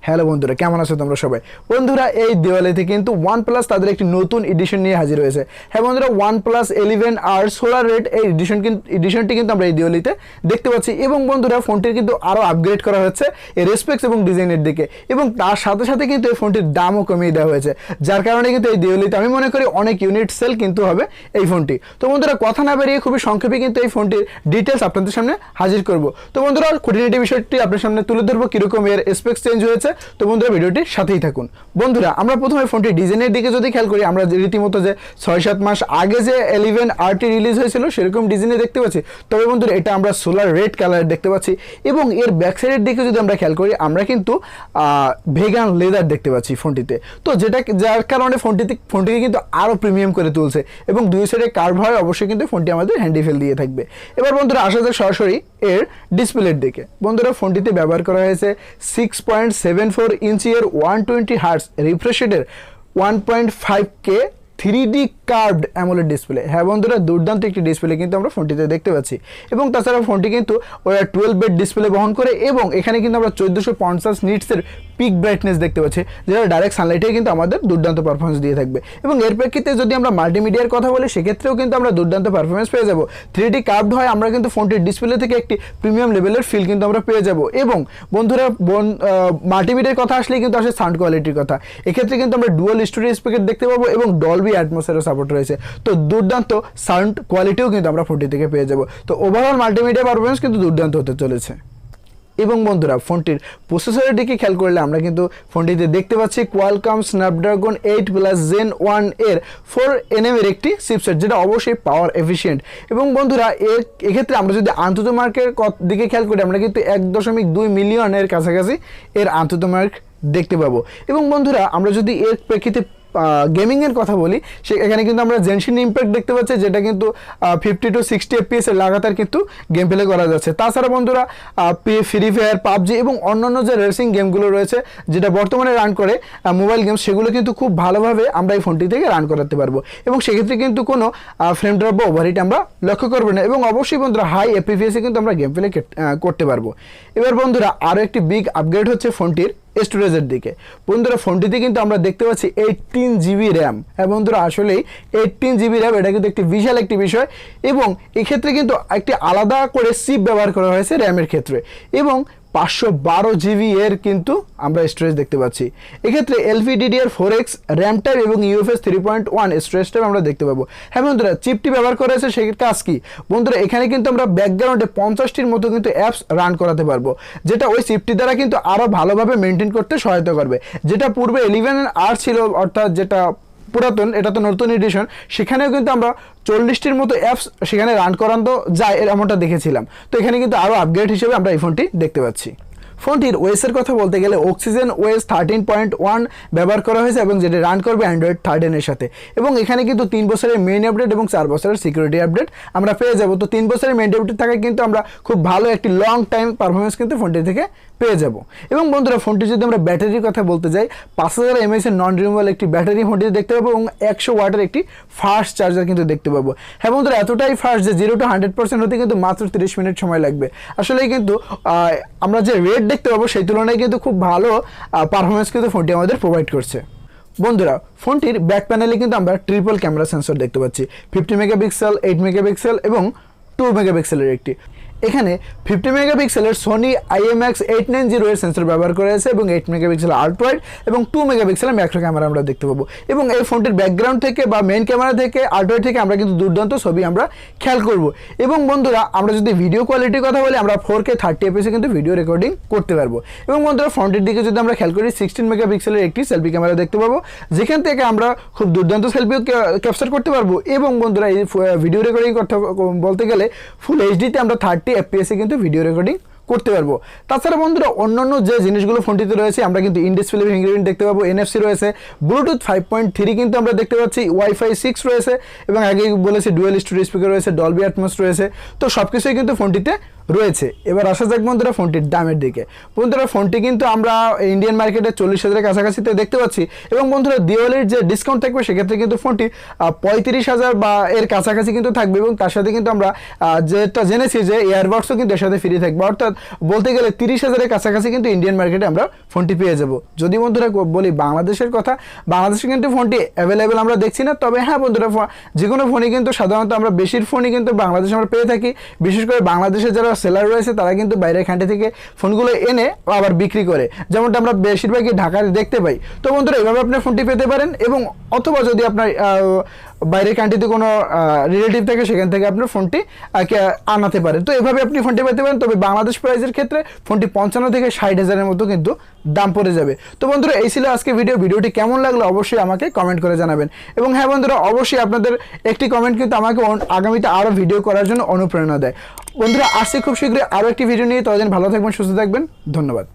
Hello বন্ধুরা, কেমন আছো তোমরা সবাই? বন্ধুরা, এই দিওয়ালিতে কিন্তু OnePlus তাদের একটি নতুন এডিশন নিয়ে হাজির হয়েছে। হ্যাঁ বন্ধুরা, OnePlus 11R সোলার রেড এই এডিশনটি কিন্তু আমরা এই দিওয়ালিতে দেখতে পাচ্ছি। এবং বন্ধুরা, ফোনটির কিন্তু আরও আপগ্রেড করা হচ্ছে এর রেসপেক্স এবং ডিজাইনের দিকে, এবং তার সাথে সাথে কিন্তু এই ফোনটির দামও কমিয়ে দেওয়া হয়েছে, যার কারণে কিন্তু এই দিওয়ালিতে আমি মনে করি অনেক ইউনিট সেল কিন্তু হবে এই ফোনটি। তো বন্ধুরা, কথা না বেরিয়ে খুবই সংক্ষেপে কিন্তু এই ফোনটির ডিটেলস আপনাদের সামনে হাজির করব। তো বন্ধুরা, খুঁটিনাটি বিষয়টি আপনার সামনে তুলে ধরবো, কিরকম এর স্পেক্স চেঞ্জ হয়েছে। তো বন্ধুরা, ভিডিওটির সাথেই থাকুন। বন্ধুরা, আমরা প্রথমে ফোনটির ডিজাইনের দিকে যদি খেয়াল করি, আমরা রীতিমতো যে 6-7 মাস আগে যে 11RT রিলিজ হয়েছিল সেরকম ডিজাইনে দেখতে পাচ্ছি। তবে বন্ধুরা, এটা আমরা সোলার রেড কালার দেখতে পাচ্ছি, এবং এর ব্যাক সাইডের দিকে যদি আমরা খেয়াল করি, আমরা কিন্তু ভেগান লেদার দেখতে পাচ্ছি ফোনটিতে। তো যার কারণে ফোনটিকে কিন্তু আরও প্রিমিয়াম করে তুলছে, এবং দুই সাইডে কার্ভ হয়, অবশ্যই কিন্তু ফোনটি আমাদের হ্যান্ডি ফেল দিয়ে থাকবে। এবার বন্ধুরা, আসা যাক সরাসরি এর ডিসপ্লের দিকে। বন্ধুরা, ফোনটিতে ব্যবহার করা হয়েছে 6.74 ইঞ্চির 120 হার্টজ রিফ্রেশ রেটের 1.5K 3D curved AMOLED display. হ্যাঁ বন্ধুরা, দুর্দান্ত একটি ডিসপ্লে কিন্তু আমরা ফোনটিতে দেখতে পাচ্ছি। এবং তাছাড়া ফোনটি কিন্তু 12 বিট ডিসপ্লে বহন করে, এবং এখানে কিন্তু আমরা 1450 নিটসের পিক ব্রাইটনেস দেখতে পাচ্ছি, যেটা ডাইরেক্ট সানলাইটে কিন্তু আমাদের দুর্দান্ত পারফরমেন্স দিয়ে থাকবে। এবং এর প্রেক্ষিতে যদি আমরা মাল্টিমিডিয়ার কথা বলি, সেক্ষেত্রেও কিন্তু আমরা দুর্দান্ত পারফরমেন্স পেয়ে যাব। 3D কার্ভড হয়, আমরা কিন্তু ফোনটির ডিসপ্লে থেকে একটি প্রিমিয়াম লেভেলের ফিল কিন্তু আমরা পেয়ে যাব। এবং বন্ধুরা, মাল্টিমিডিয়ার কথা আসলেই কিন্তু আসে সাউন্ড কোয়ালিটির কথা। এক্ষেত্রে কিন্তু আমরা ডুয়াল স্টুডিও স্পিকার দেখতে পাবো, এবং ডলবি অ্যাটমসফিয়ারও সাপোর্ট রয়েছে। তো দুর্দান্ত সাউন্ড কোয়ালিটিও কিন্তু আমরা ফোনটি থেকে পেয়ে যাব। তো ওভারঅল মাল্টিমিডিয়া পারফরমেন্স কিন্তু দুর্দান্ত হতে চলেছে। এবং বন্ধুরা, ফোনটির প্রসেসরের দিকে খেয়াল করলে আমরা কিন্তু ফোনটিতে দেখতে পাচ্ছি কোয়ালকম স্ন্যাপড্রাগন 8+ Gen 1 এর 4nm এর একটি চিপসেট, যেটা অবশ্যই পাওয়ার এফিশিয়েন্ট। এবং বন্ধুরা, এক্ষেত্রে আমরা যদি আন্তত মার্কের দিকে খেয়াল করি, আমরা কিন্তু 1.2 মিলিয়নের কাছাকাছি এর আন্তত মার্ক দেখতে পাবো। এবং বন্ধুরা, আমরা যদি এর প্রেক্ষিতে গেমিংয়ের কথা বলি, এখানে কিন্তু আমরা জেনশিন ইম্প্যাক্ট দেখতে পাচ্ছি, যেটা কিন্তু 50 to 60 FPS এর লাগাতার কিন্তু গেম প্লে করা যাচ্ছে। তাছাড়া বন্ধুরা, ফ্রি ফায়ার, পাবজি এবং অন্যান্য যে রেসিং গেমগুলো রয়েছে, যেটা বর্তমানে রান করে মোবাইল গেমস, সেগুলো কিন্তু খুব ভালোভাবে আমরা এই ফোনটি থেকে রান করাতে পারবো। এবং সেক্ষেত্রে কিন্তু কোনো ফ্রেম ড্রপ বা ওভারহিট আমরা লক্ষ্য করবো না। এবং অবশ্যই বন্ধুরা, হাই FPS কিন্তু আমরা গেম প্লে করতে পারবো। এবার বন্ধুরা, আরও একটি বিগ আপগ্রেড হচ্ছে ফোনটির স্টোরেজের দিকে। বন্ধুরা, ফোনটিতে কিন্তু আমরা দেখতে পাচ্ছি 18 GB র্যাম। হ্যাঁ বন্ধুরা, আসলেই 18 GB র্যাম, এটা কিন্তু একটি বিশাল একটি বিষয়। এবং এক্ষেত্রে কিন্তু একটি আলাদা করে চিপ ব্যবহার করা হয়েছে র্যামের ক্ষেত্রে, এবং 512 GB এর কিন্তু আমরা স্টোরেজ দেখতে পাচ্ছি। এক্ষেত্রে LPDDR4X র্যাম টাইপ এবং UFS 3.1 স্টোরেজ টাইপ আমরা দেখতে পাবো। হ্যাঁ বন্ধুরা, চিপটি ব্যবহার করা হয়েছে, সেই কাজ কি বন্ধুরা, এখানে কিন্তু আমরা ব্যাকগ্রাউন্ডে 50টির মতো কিন্তু অ্যাপস রান করাতে পারবো, যেটা ওই চিপটি দ্বারা কিন্তু আরও ভালোভাবে মেনটেন করতে সহায়তা করবে। যেটা পূর্বে 11R ছিল, অর্থাৎ যেটা পুরাতন, এটা তো নতুন এডিশন, সেখানেও কিন্তু আমরা 40টির মতো অ্যাপস সেখানে রান করানো যায় এমনটা দেখেছিলাম। তো এখানে কিন্তু আরও আপগ্রেড হিসেবে আমরা এই ফোনটি দেখতে পাচ্ছি। ফোনটির ওএসের কথা বলতে গেলে অক্সিজেন OS 13.1 ব্যবহার করা হয়েছে, এবং যেটা রান করবে অ্যান্ড্রয়েড 13 এর সাথে। এবং এখানে কিন্তু 3 বছরের মেইন আপডেট এবং 4 বছরের সিকিউরিটি আপডেট আমরা পেয়ে যাব। তো 3 বছরের মেইন আপডেট থাকায় কিন্তু আমরা খুব ভালো একটি লং টাইম পারফরমেন্স কিন্তু ফোনটি থেকে পেয়ে যাব। এবং বন্ধুরা, ফোনটি যদি আমরা ব্যাটারির কথা বলতে যাই, 5000 mAh এর নন রিমুভেবল একটি ব্যাটারি ফোনটিতে দেখতে পাবো, এবং 100 ওয়াটের একটি ফাস্ট চার্জার কিন্তু দেখতে পাবো। হ্যাঁ বন্ধুরা, এতটাই ফাস্ট যে 0 to 100% হতে কিন্তু মাত্র 30 মিনিট সময় লাগবে। আসলেই কিন্তু আমরা যে রেট দেখতে পাবো, সেই তুলনায় কিন্তু খুব ভালো পারফরমেন্স কিন্তু ফোনটি আমাদের প্রোভাইড করছে। বন্ধুরা, ফোনটির ব্যাক প্যানেলে কিন্তু আমরা ট্রিপল ক্যামেরা সেন্সর দেখতে পাচ্ছি, 50 মেগাপিক্সেল, 8 মেগাপিক্সেল এবং 2 মেগাপিক্সেলের একটি। এখানে 50 মেগাপিক্সেলের সোনি IMX890 এর সেন্সর ব্যবহার করা হয়েছে, এবং 8 মেগাপিক্সেল আল্ট্রাওয়াইড এবং 2 মেগাপিক্সেলের ম্যাক্রো ক্যামেরা আমরা দেখতে পাবো। এবং এই ফোনটির ব্যাকগ্রাউন্ড থেকে বা মেইন ক্যামেরা থেকে, আল্ট্রাওয়াইড থেকে আমরা কিন্তু দুর্দান্ত ছবি আমরা খেয়াল করব। এবং বন্ধুরা, আমরা যদি ভিডিও কোয়ালিটির কথা বলি, আমরা 4K 30 FPS কিন্তু ভিডিও রেকর্ডিং করতে পারবো। এবং বন্ধুরা, ফ্রন্টের দিকে যদি আমরা খেয়াল করি, 16 মেগাপিক্সেলের একটি সেলফি ক্যামেরা দেখতে পাবো, যেখান থেকে আমরা খুব দুর্দান্ত সেলফিও ক্যাপচার করতে পারবো। এবং বন্ধুরা, এই ভিডিও রেকর্ডিং করতে বলতে গেলে ফুল এইচডিতে আমরা 30 FPS কিন্তু ভিডিও রেকর্ডিং করতে পারবো। তাছাড়া বন্ধুরা, অন্যান্য যে জিনিসগুলো ফোনটিতে রয়েছে, আমরা কিন্তু ইন ডিসপ্লে ফিঙ্গারপ্রিন্ট দেখতে পাবো, NFC রয়েছে, ব্লুটুথ 5.3 কিন্তু আমরা দেখতে পাচ্ছি, Wi-Fi 6 রয়েছে, এবং আগে বলেছি ডুয়াল স্টুডিও স্পিকার রয়েছে, ডলবি অ্যাটমস রয়েছে। তো সব কিছুই কিন্তু ফোনটিতে রয়েছে। এবার আসা যাক বন্ধুরা ফোনটির দামের দিকে। বন্ধুরা ফোনটি কিন্তু আমরা ইন্ডিয়ান মার্কেটে 40,000-এর কাছাকাছিতে দেখতে পাচ্ছি এবং বন্ধুরা দিওয়ালির যে ডিসকাউন্ট থাকবে সেক্ষেত্রে কিন্তু ফোনটি 35,000 বা এর কাছাকাছি কিন্তু থাকবে এবং তার সাথে কিন্তু আমরা যেটা জেনেছি যে এয়ারবাডসও কিন্তু এর সাথে ফ্রি থাকবে, অর্থাৎ বলতে গেলে 30,000-এর কাছাকাছি কিন্তু ইন্ডিয়ান মার্কেটে আমরা ফোনটি পেয়ে যাব। যদি বন্ধুরা বলি বাংলাদেশের কথা, বাংলাদেশে কিন্তু ফোনটি অ্যাভেলেবেল আমরা দেখছি না, তবে হ্যাঁ বন্ধুরা যে কোনো ফোনই কিন্তু সাধারণত আমরা বেশির ফোনই কিন্তু বাংলাদেশে আমরা পেয়ে থাকি। বিশেষ করে বাংলাদেশে যারা সেলার রয়েছে তারা কিন্তু বাইরের কান্ট্রি থেকে ফোনগুলো এনে আবার বিক্রি করে, যেমনটা আমরা বেশিরভাগই ঢাকায় দেখতে পাই। তো বন্ধুরা এভাবে আপনি ফোনটি পেতে পারেন এবং অথবা যদি আপনার বাইরের কান্ট্রিতে কোনো রিলেটিভ থাকে সেখান থেকে আপনার ফোনটি আনাতে পারেন। তো এভাবে আপনি ফোনটি পেতে পারেন, তবে বাংলাদেশ প্রাইসের ক্ষেত্রে ফোনটি 55 থেকে 60,000-এর মতো কিন্তু দাম পড়ে যাবে। তো বন্ধুরা এই ছিল আজকে ভিডিওটি কেমন লাগলো অবশ্যই আমাকে কমেন্ট করে জানাবেন এবং হ্যাঁ বন্ধুরা অবশ্যই আপনাদের একটি কমেন্ট কিন্তু আমাকে আগামীতে আরও ভিডিও করার জন্য অনুপ্রেরণা দেয়। বন্ধুরা আসছি খুব শীঘ্রই আরও একটি ভিডিও নিয়ে, ততদিন ভালো থাকবেন, সুস্থ থাকবেন, ধন্যবাদ।